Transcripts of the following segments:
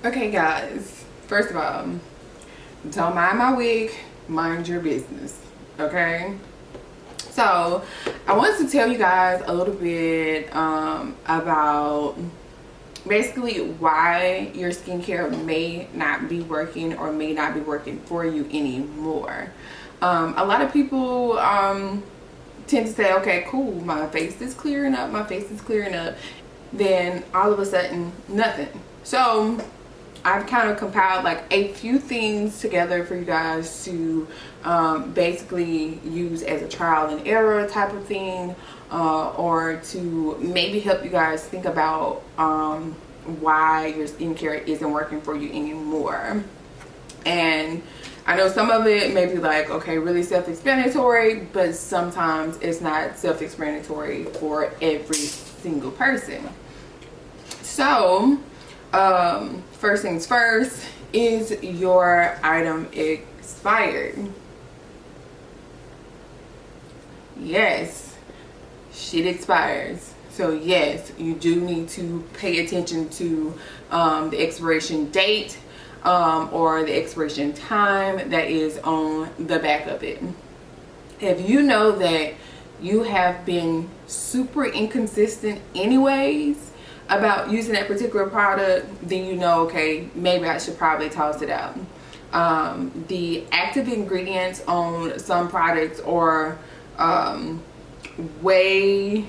Okay guys, first of all, don't mind my wig, mind your business, okay? So I wanted to tell you guys a little bit about basically why your skincare may not be working or may not be working for you anymore. A lot of people tend to say, okay, cool, my face is clearing up, then all of a sudden nothing. So I've kind of compiled like a few things together for you guys to basically use as a trial and error type of thing, or to maybe help you guys think about why your skincare isn't working for you anymore. And I know some of it may be like, okay, really self-explanatory, but sometimes it's not self-explanatory for every single person. So first things first, is your item expired? Yes, shit expires. So yes, you do need to pay attention to the expiration date or the expiration time that is on the back of it. If you know that you have been super inconsistent anyways about using that particular product, then you know, okay, maybe I should probably toss it out. The active ingredients on some products are they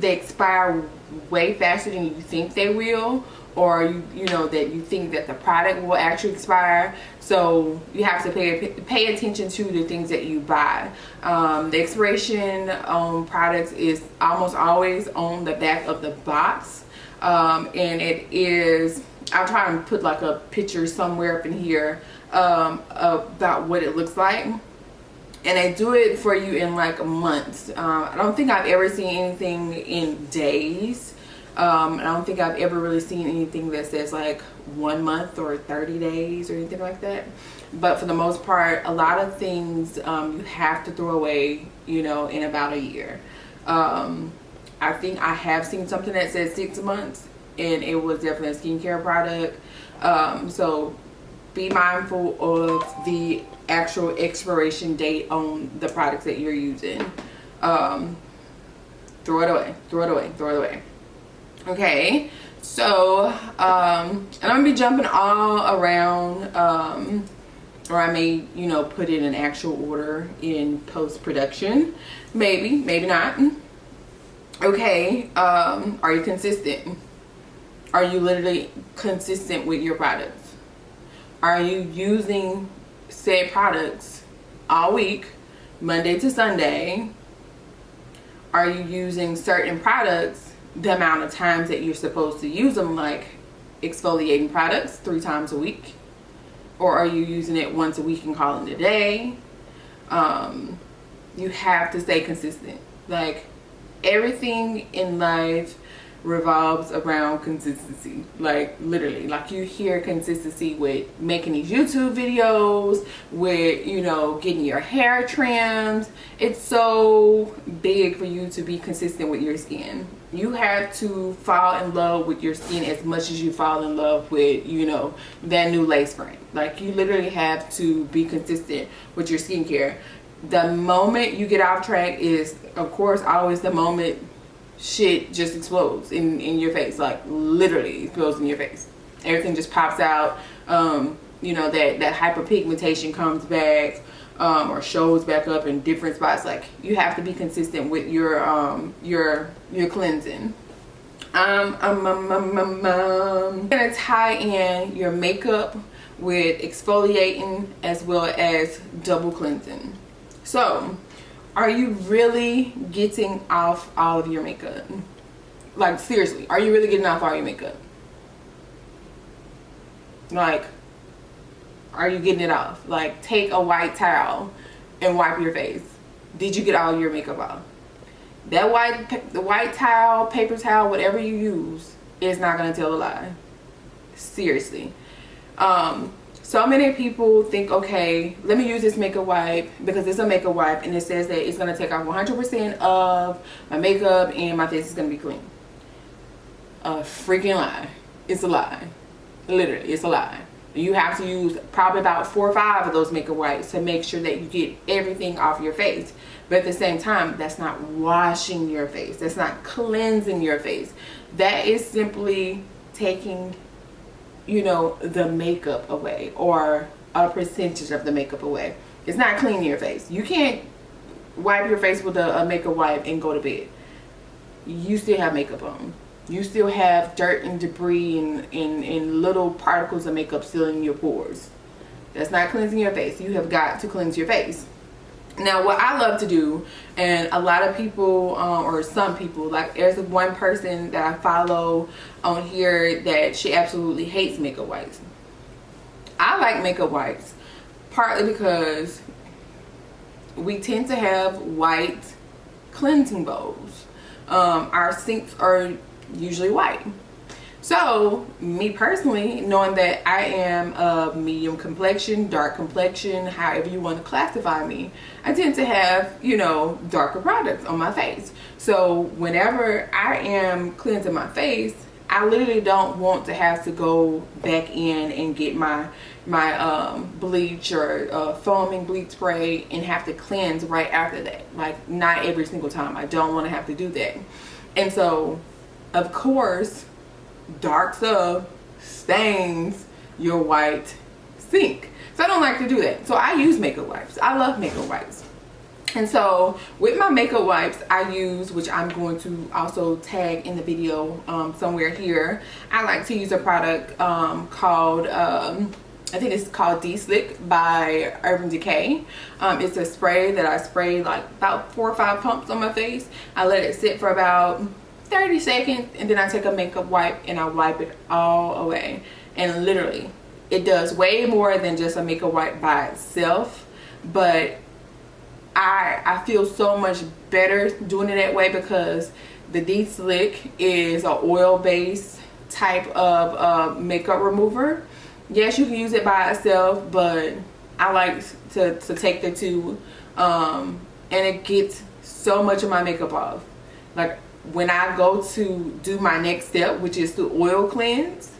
expire way faster than you think they will, or you know that you think that the product will actually expire. So you have to pay attention to the things that you buy. The expiration on products is almost always on the back of the box, and it is, I'll try and put like a picture somewhere up in here about what it looks like. And they do it for you in like months. I don't think I've ever seen anything in days. I don't think I've ever really seen anything that says like 1 month or 30 days or anything like that. But for the most part, a lot of things you have to throw away, you know, in about a year. I think I have seen something that says 6 months, and it was definitely a skincare product. So be mindful of the actual expiration date on the products that you're using. Throw it away, throw it away, throw it away. Okay, so and I'm gonna be jumping all around, or I may, you know, put in an actual order in post-production, maybe not. Okay, are you consistent? Are you literally consistent with your products? Are you using said products all week, Monday to Sunday? Are you using certain products the amount of times that you're supposed to use them, like exfoliating products 3 times a week? Or are you using it once a week and calling it a day? You have to stay consistent. Like, everything in life revolves around consistency. Like, literally, like, you hear consistency with making these YouTube videos, with, you know, getting your hair trimmed. It's so big for you to be consistent with your skin. You have to fall in love with your skin as much as you fall in love with, you know, that new lace front. Like, you literally have to be consistent with your skincare. The moment you get off track is, of course, always the moment shit just explodes in your face. Like, literally explodes in your face. Everything just pops out. You know, that hyperpigmentation comes back, or shows back up in different spots. Like, you have to be consistent with your cleansing. I'm gonna tie in your makeup with exfoliating as well as double cleansing. So, are you really getting off all of your makeup? Like, seriously, are you really getting off all your makeup? Like, are you getting it off? Like, take a white towel and wipe your face. Did you get all your makeup off? That white towel, paper towel, whatever you use, is not gonna tell a lie. Seriously. So many people think, okay, let me use this makeup wipe because it's a makeup wipe and it says that it's going to take off 100% of my makeup and my face is going to be clean. A freaking lie. It's a lie. Literally, it's a lie. You have to use probably about 4 or 5 of those makeup wipes to make sure that you get everything off your face. But at the same time, that's not washing your face. That's not cleansing your face. That is simply taking, you know, the makeup away, or a percentage of the makeup away. It's not cleaning your face. You can't wipe your face with a makeup wipe and go to bed. You still have makeup on. You still have dirt and debris and little particles of makeup still in your pores. That's not cleansing your face. You have got to cleanse your face. Now, what I love to do, and a lot of people, or some people, like there's one person that I follow on here that she absolutely hates makeup wipes. I like makeup wipes partly because we tend to have white cleansing bowls. Our sinks are usually white. So me personally, knowing that I am a medium complexion, dark complexion, however you want to classify me, I tend to have, you know, darker products on my face. So whenever I am cleansing my face, I literally don't want to have to go back in and get my bleach or foaming bleach spray and have to cleanse right after that. Like, not every single time. I don't want to have to do that. And so, of course, dark stuff stains your white sink. So I don't like to do that. So I use makeup wipes. I love makeup wipes. And so with my makeup wipes, I use, which I'm going to also tag in the video somewhere here, I like to use a product called, I think it's called Deslick by Urban Decay. It's a spray that I spray like about 4 or 5 pumps on my face. I let it sit for about 30 seconds, and then I take a makeup wipe and I wipe it all away. And literally, it does way more than just a makeup wipe by itself, but I feel so much better doing it that way because the Deslick is an oil-based type of makeup remover. Yes, you can use it by itself, but I like to take the two, and it gets so much of my makeup off. Like, when I go to do my next step, which is to oil cleanse,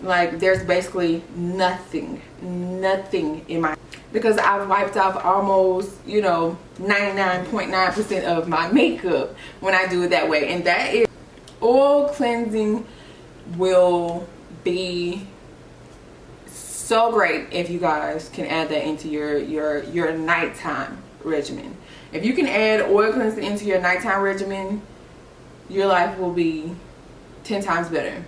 like, there's basically nothing in my, because I've wiped off almost, you know, 99.9% of my makeup when I do it that way. And that is, oil cleansing will be so great if you guys can add that into your nighttime regimen. If you can add oil cleansing into your nighttime regimen, your life will be 10 times better.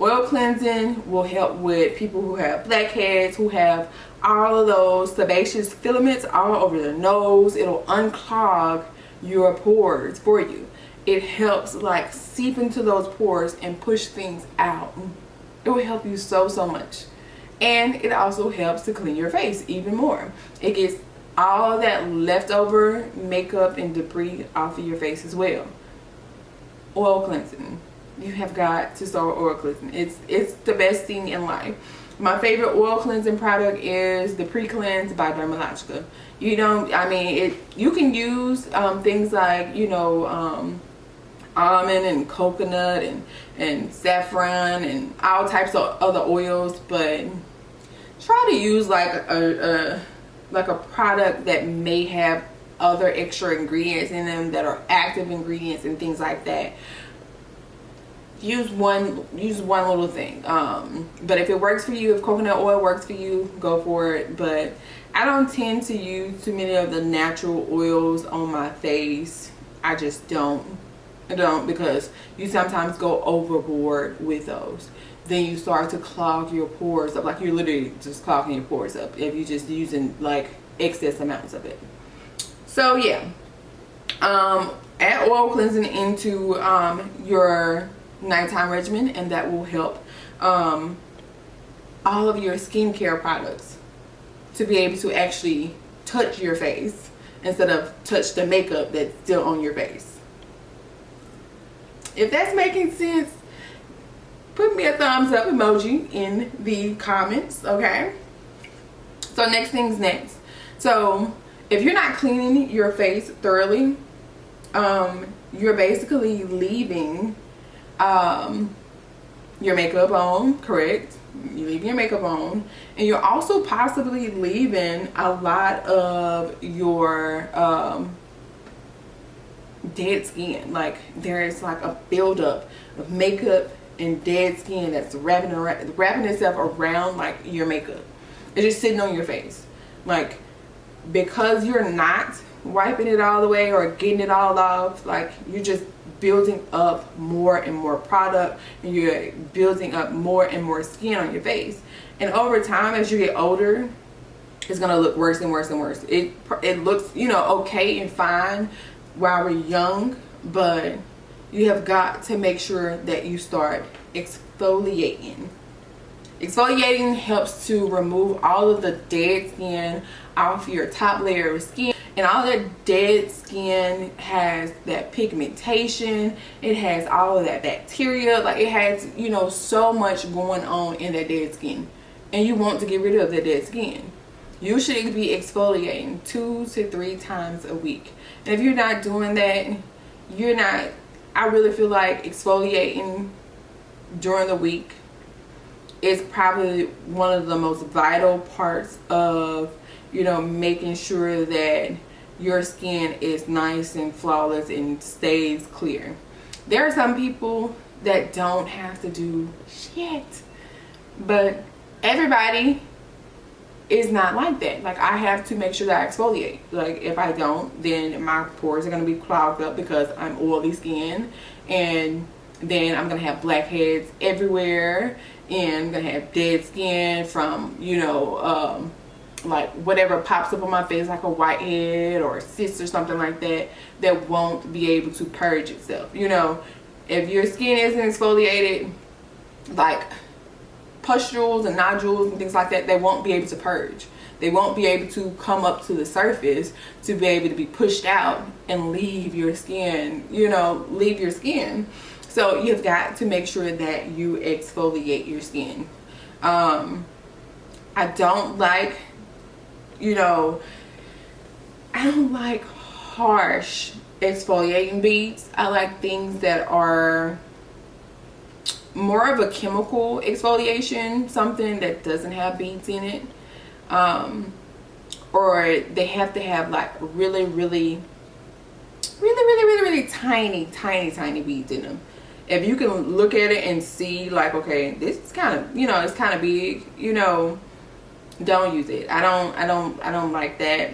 Oil cleansing will help with people who have blackheads, who have all of those sebaceous filaments all over their nose. It'll unclog your pores for you. It helps like seep into those pores and push things out. It will help you so much. And it also helps to clean your face even more. It gets all that leftover makeup and debris off of your face as well. Oil cleansing. You have got to start oil cleansing. It's the best thing in life. My favorite oil cleansing product is the Pre Cleanse by Dermalogica. You don't, I mean, you can use things like, you know, almond and coconut and saffron and all types of other oils, but try to use like a product that may have other extra ingredients in them that are active ingredients and things like that. Use one little thing, but if it works for you, if coconut oil works for you, go for it. But I don't tend to use too many of the natural oils on my face. I just don't, because you sometimes go overboard with those. Then you start to clog your pores up. Like, you're literally just clogging your pores up if you're just using like excess amounts of it. So yeah, add oil cleansing into your nighttime regimen, and that will help all of your skincare products to be able to actually touch your face instead of touch the makeup that's still on your face. If that's making sense, put me a thumbs up emoji in the comments, okay? So next thing's next. So if you're not cleaning your face thoroughly, you're basically leaving your makeup on, correct? You're leaving your makeup on, and you're also possibly leaving a lot of your dead skin. Like there's like a buildup of makeup and dead skin that's wrapping itself around like your makeup. It's just sitting on your face, like because you're not wiping it all away or getting it all off. Like you're just building up more and more product, and you're building up more and more skin on your face. And over time, as you get older, it's gonna look worse and worse and worse. It looks, you know, okay and fine while we're young, but you have got to make sure that you start exfoliating. Exfoliating helps to remove all of the dead skin off your top layer of skin. And all that dead skin has that pigmentation, it has all of that bacteria, like it has, you know, so much going on in that dead skin. And you want to get rid of the dead skin. You should be exfoliating 2 to 3 times a week. And if you're not doing that, I really feel like exfoliating during the week is probably one of the most vital parts of, you know, making sure that your skin is nice and flawless and stays clear. There are some people that don't have to do shit, but everybody is not like that. Like I have to make sure that I exfoliate. Like if I don't, then my pores are going to be clogged up because I'm oily skin, and then I'm going to have blackheads everywhere, and I'm going to have dead skin from, you know, like whatever pops up on my face, like a whitehead or a cyst or something like that, that won't be able to purge itself. You know, if your skin isn't exfoliated, like pustules and nodules and things like that, they won't be able to purge. They won't be able to come up to the surface to be able to be pushed out and leave your skin, you know, leave your skin. So you've got to make sure that you exfoliate your skin. I don't like, you know, I don't like harsh exfoliating beads. I like things that are more of a chemical exfoliation, something that doesn't have beads in it, or they have to have like really tiny beads in them. If you can look at it and see like, okay, this is kind of, you know, it's kind of big, you know, don't use it. I don't like that.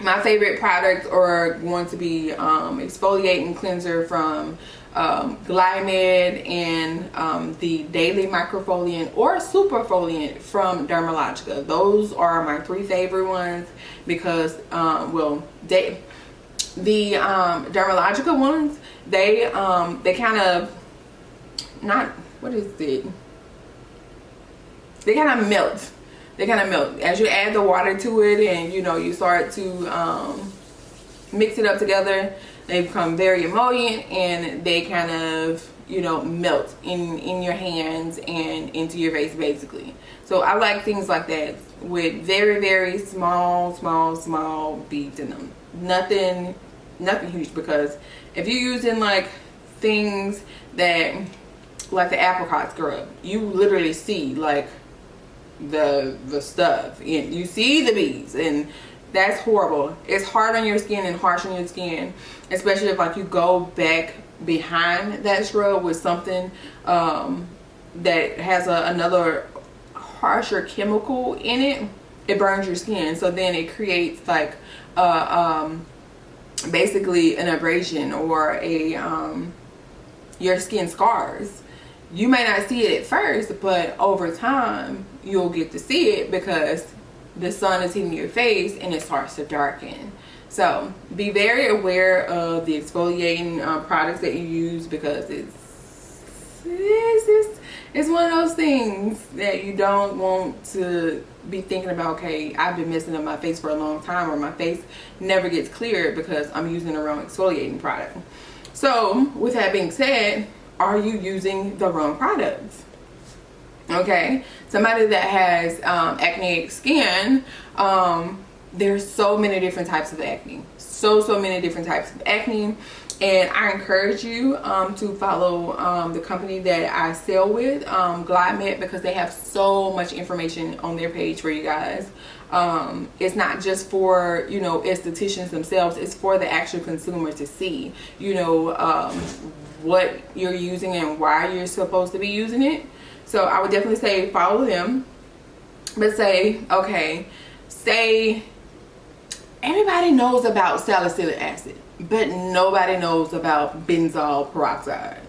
My favorite products are going to be exfoliating cleanser from Glymed and the Daily Microfoliant or Superfoliant from Dermalogica. Those are my 3 favorite ones because well, the Dermalogica ones, they kind of, not, what is it, they kind of melt. They kind of melt as you add the water to it, and you know, you start to mix it up together. They become very emollient, and they kind of, you know, melt in your hands and into your face basically. So I like things like that with very small beads in them. Nothing huge, because if you're using like things that, like the apricot scrub, you literally see like the stuff, and you see the beads, and that's horrible. It's hard on your skin and harsh on your skin, especially if like you go back behind that scrub with something that has another harsher chemical in it. It burns your skin, so then it creates like basically an abrasion or a your skin scars. You may not see it at first, but over time you'll get to see it because the sun is hitting your face and it starts to darken. So be very aware of the exfoliating products that you use, because it's one of those things that you don't want to be thinking about, okay, I've been messing up my face for a long time, or my face never gets clear because I'm using the wrong exfoliating product. So with that being said, are you using the wrong products? Okay, somebody that has acneic skin, there's so many different types of acne, so many different types of acne. And I encourage you to follow the company that I sell with, Glymed, because they have so much information on their page for you guys. It's not just for, you know, estheticians themselves, it's for the actual consumer to see, you know, what you're using and why you're supposed to be using it. So I would definitely say follow them. But say, okay, say everybody knows about salicylic acid, but nobody knows about benzoyl peroxide.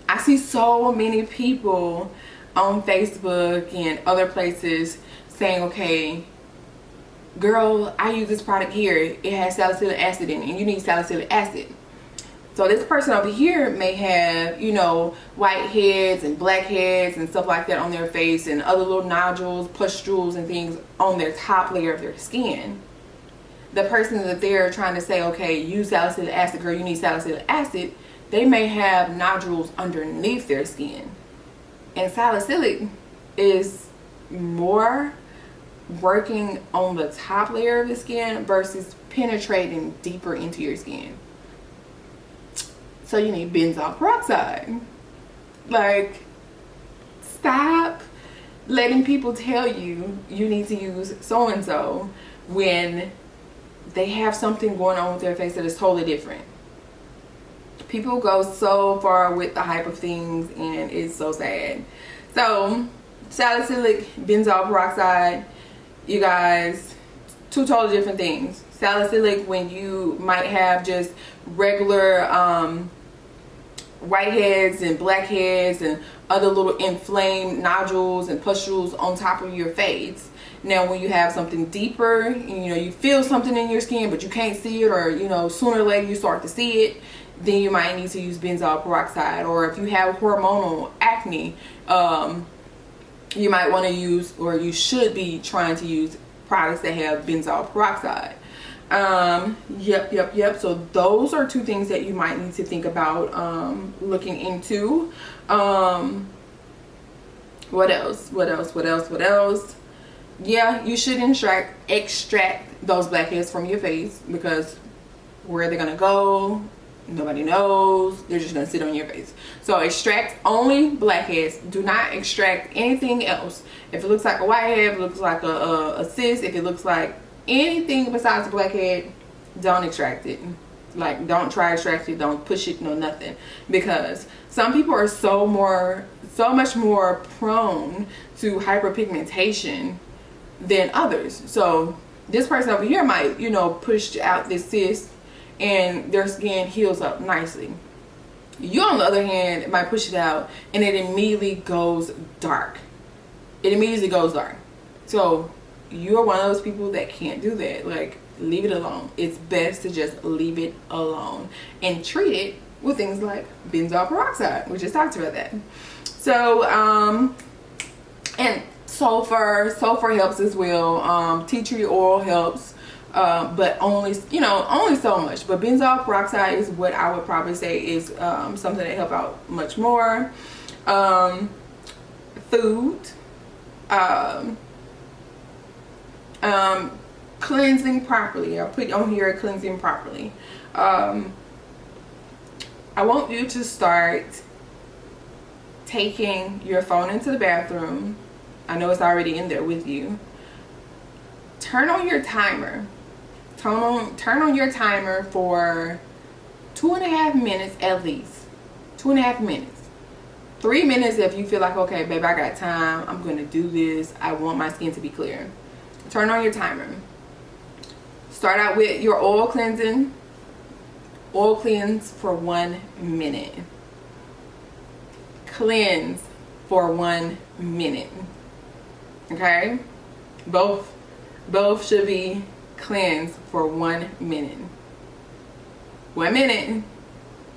I see so many people on Facebook and other places saying, okay, girl, I use this product here, it has salicylic acid in it, and you need salicylic acid. So this person over here may have, you know, whiteheads and blackheads and stuff like that on their face, and other little nodules, pustules and things on their top layer of their skin. The person that they're trying to say, okay, use salicylic acid, girl, you need salicylic acid, they may have nodules underneath their skin. And salicylic is more working on the top layer of the skin versus penetrating deeper into your skin. So you need benzoyl peroxide. Like, stop letting people tell you you need to use so and so when they have something going on with their face that is totally different. People go so far with the hype of things, and it's so sad. So salicylic, benzoyl peroxide, you guys, two totally different things. Salicylic, when you might have just regular whiteheads and blackheads and other little inflamed nodules and pustules on top of your face. Now when you have something deeper, you know, you feel something in your skin but you can't see it, or, you know, sooner or later you start to see it, then you might need to use benzoyl peroxide. Or if you have hormonal acne, you might want to use, or you should be trying to use, products that have benzoyl peroxide. Yep. So those are two things that you might need to think about looking into. What else? Yeah, you should extract those blackheads from your face, because where they're gonna go, nobody knows. They're just gonna sit on your face. So extract only blackheads. Do not extract anything else. If it looks like a whitehead, if it looks like a cyst, if it looks like anything besides a blackhead, don't extract it. Like, don't try to extract it, don't push it, no nothing. Because some people are so much more prone to hyperpigmentation than others. So this person over here might, you know, push out this cyst and their skin heals up nicely. You, on the other hand, might push it out and it immediately goes dark. So you're one of those people that can't do that. Like, leave it alone. It's best to just leave it alone and treat it with things like benzoyl peroxide. We just talked about that. So and sulfur helps as well. Tea tree oil helps, but only so much. But benzoyl peroxide is what I would probably say is something that help out much more. Food, cleansing properly. I'll put on here cleansing properly. I want you to start taking your phone into the bathroom. I know it's already in there with you. Turn on your timer. Turn on your timer for 2.5 minutes at least. 2.5 minutes. 3 minutes if you feel like, okay, babe, I got time. I'm going to do this. I want my skin to be clear. Turn on your timer. Start out with your oil cleansing. Oil cleanse for 1 minute. Cleanse for 1 minute. Okay? Both should be cleansed for 1 minute. 1 minute.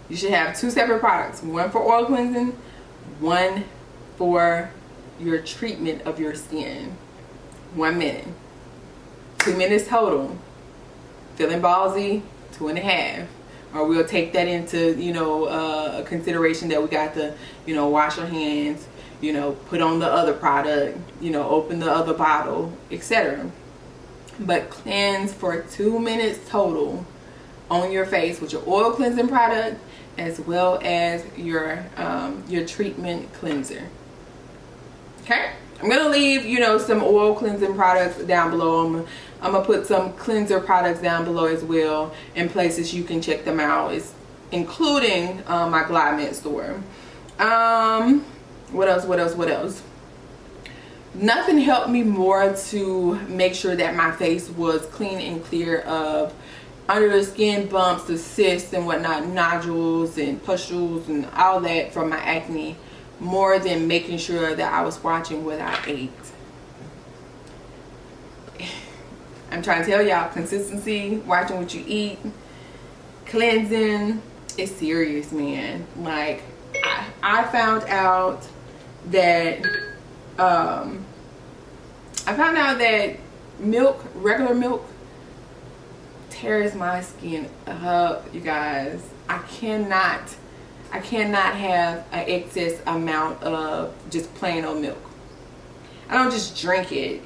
You should have 2 separate products. One for oil cleansing, one for your treatment of your skin. 1 minute. 2 minutes total. Feeling ballsy, 2.5. Or we'll take that into, a consideration that we got to, wash our hands, put on the other product, open the other bottle, etc. But cleanse for 2 minutes total on your face with your oil cleansing product as well as your treatment cleanser. Okay, I'm gonna leave, you know, some oil cleansing products down below. I'm gonna put some cleanser products down below as well, in places you can check them out. It's including my Glide store. What else? Nothing helped me more to make sure that my face was clean and clear of under the skin bumps, the cysts and whatnot, nodules and pustules and all that from my acne, more than making sure that I was watching what I ate. I'm trying to tell y'all, consistency, watching what you eat, cleansing, it's serious, man. Like, I found out that milk, regular milk, tears my skin up, you guys. I cannot have an excess amount of just plain old milk. I don't just drink it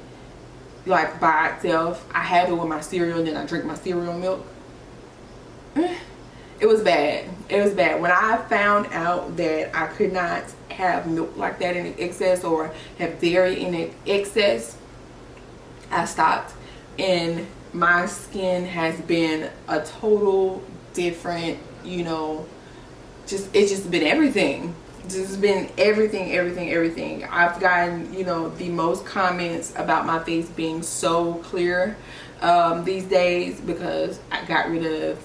like by itself. I have it with my cereal and then I drink my cereal milk. It was bad. It was bad. When I found out that I could not have milk like that in excess or have dairy in excess, I stopped, and my skin has been a total different, you know, it's just been everything. Just been everything. I've gotten, you know, the most comments about my face being so clear these days because I got rid of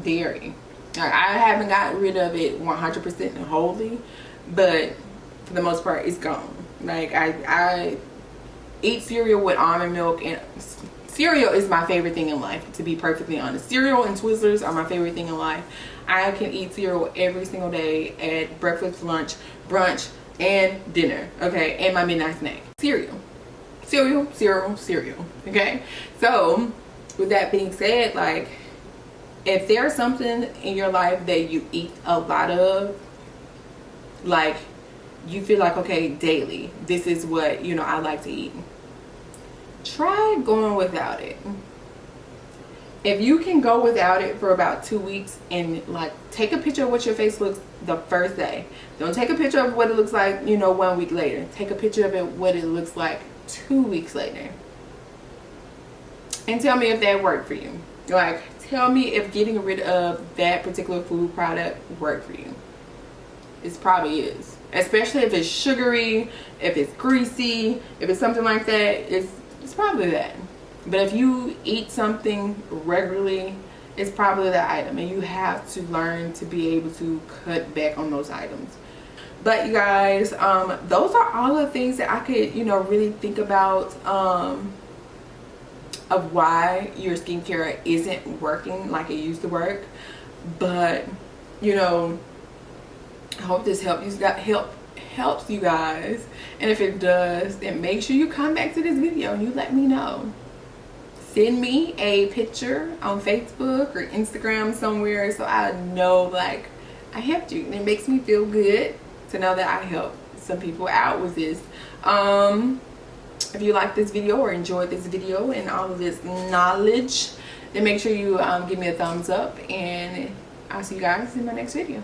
dairy. I haven't got rid of it 100% and wholly, but for the most part it's gone. Like, I eat cereal with almond milk, and cereal is my favorite thing in life, to be perfectly honest. Cereal and Twizzlers are my favorite thing in life. I can eat cereal every single day at breakfast, lunch, brunch, and dinner, okay, and my midnight snack. Cereal, okay? So with that being said, like, if there's something in your life that you eat a lot of, like, you feel like, okay, daily, this is what, you know, I like to eat, try going without it. If you can go without it for about 2 weeks and, like, take a picture of what your face looks the first day. Don't take a picture of what it looks like, you know, 1 week later. Take a picture of it, what it looks like 2 weeks later, and tell me if that worked for you. Like, tell me if getting rid of that particular food product worked for you. It probably is, especially if it's sugary, if it's greasy, if it's something like that. It's probably that. But if you eat something regularly, it's probably the item, and you have to learn to be able to cut back on those items. But you guys, those are all the things that I could, you know, really think about of why your skincare isn't working like it used to work. But, you know, I hope this helps you guys, and if it does, then make sure you come back to this video and you let me know. Send me a picture on Facebook or Instagram somewhere, so I know, like, I helped you, and it makes me feel good to know that I helped some people out with this. If you like this video or enjoyed this video and all of this knowledge, then make sure you give me a thumbs up, and I'll see you guys in my next video.